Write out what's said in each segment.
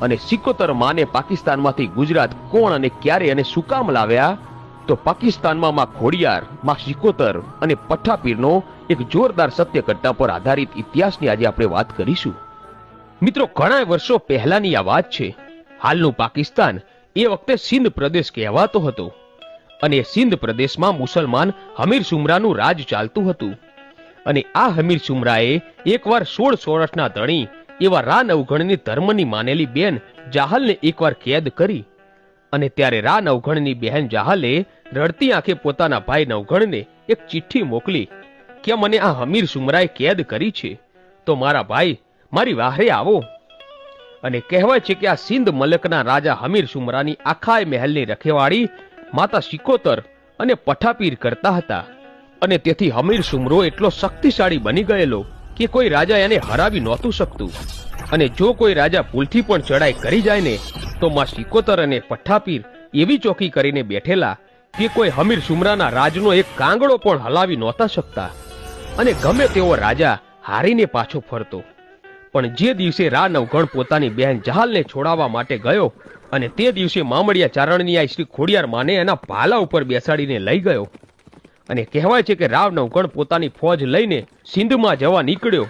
અને સિકોતર માને પાકિસ્તાનમાંથી ગુજરાત કોણ અને ક્યારે અને શું કામ લાવ્યા, તો પાકિસ્તાનમાં માં ખોડિયાર, માં સિકોતર અને પઠ્ઠાપીરનો એક જોરદાર સત્ય ઘટના પર આધારિત ઇતિહાસની આજે આપણે વાત કરીશું. મિત્રો, ઘણા વર્ષો પહેલાની આ વાત છે. હાલનું પાકિસ્તાન એ વખતે સિંધ પ્રદેશ કહેવાતો હતો અને સિંધ પ્રદેશમાં મુસલમાન હમીર સુમરાનું રાજ ચાલતું હતું. અને આ હમીર સુમરાએ એકવાર 16 વર્ષના ધણી એવા રા નવઘણની ધર્મની માનેલી બેન જાહલને એકવાર કેદ કરી. અને ત્યારે રા નવઘણની બહેન જાહલે રડતી આંખે પોતાના ભાઈ નવઘણને એક ચિઠ્ઠી મોકલી કે મને આ હમીર સુમરાએ કેદ કરી છે, તો મારા ભાઈ મારી વાહરે આવો. અને કહેવાય છે કે આ સિંધ મલકના રાજા હમીર સુમરાની આખા મહેલની રખેવાળી માતા સિકોતર અને પઠ્ઠાપીર કરતા હતા. અને તેથી હમીર સુમરો એટલો શક્તિશાળી બની ગયેલો કે કોઈ રાજા એને હરાવી નહોતું શકતું. અને જો કોઈ રાજા ભૂલથી પણ ચડાઈ કરી જાય ને, તો માં સિકોતર અને પઠ્ઠાપીર એવી ચોકી કરીને બેઠેલા કે કોઈ હમીર સુમરાના રાજનો એક કાંગડો પણ હલાવી નહોતા શકતા. અને ગમે તેવો રાજા હારીને પાછો ફરતો. પણ જે દિવસે રા નવઘણ પોતાની બહેન જાહલને છોડાવવા માટે ગયો અને તે દિવસે મામડિયા ચારણની શ્રી ખોડિયાર માને એના ભાલા ઉપર બેસાડીને લઈ ગયો. અને કહેવાય છે કે રાવ નવઘણ પોતાની ફોજ લઈને સિંધમાં જવા નીકળ્યો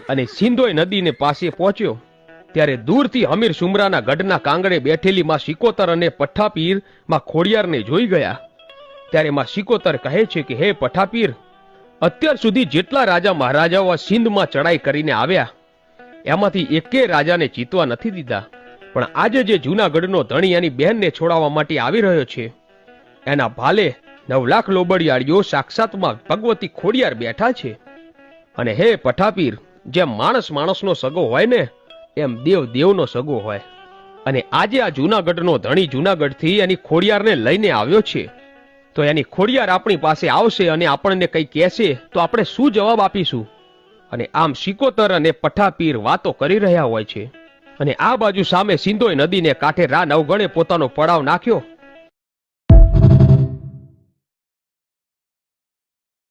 અને સિંધોય નદીને પાસે પહોંચ્યો ત્યારે દૂરથી હમીર સુમરાના ગઢના કાંગડે બેઠેલી માં સિકોતર અને પઠ્ઠાપીર માં ખોડિયારને જોઈ ગયા. ત્યારે માં સિકોતર કહે છે કે હે પઠ્ઠાપીર, અત્યાર સુધી જેટલા રાજા મહારાજાઓ સિંધમાં ચડાઈ કરીને આવ્યા એમાંથી એકે રાજાને જીતવા નથી દીધા, પણ આજે જે જૂનાગઢનો ધણી એની બહેનને છોડાવવા માટે આવી રહ્યો છે એના ભાલે 9 લાખ લોબડિયાળીઓ સાક્ષાતમાં ભગવતી ખોડિયાર બેઠા છે. અને હે પઠ્ઠાપીર, જેમ માણસ માણસનો સગો હોય ને, એમ દેવ દેવનો સગો હોય. અને આજે આ જૂનાગઢનો ધણી જૂનાગઢથી એની ખોડિયારને લઈને આવ્યો છે, તો એની ખોડિયાર આપણી પાસે આવશે અને આપણને કંઈ કહેશે તો આપણે શું જવાબ આપીશું? અને આમ સિકોતર અને પઠ્ઠાપીર વાતો કરી રહ્યા હોય છે. અને આ બાજુ સામે સિંધોય નદીને કાંઠે રા નવઘણે પોતાનો પડાવ નાખ્યો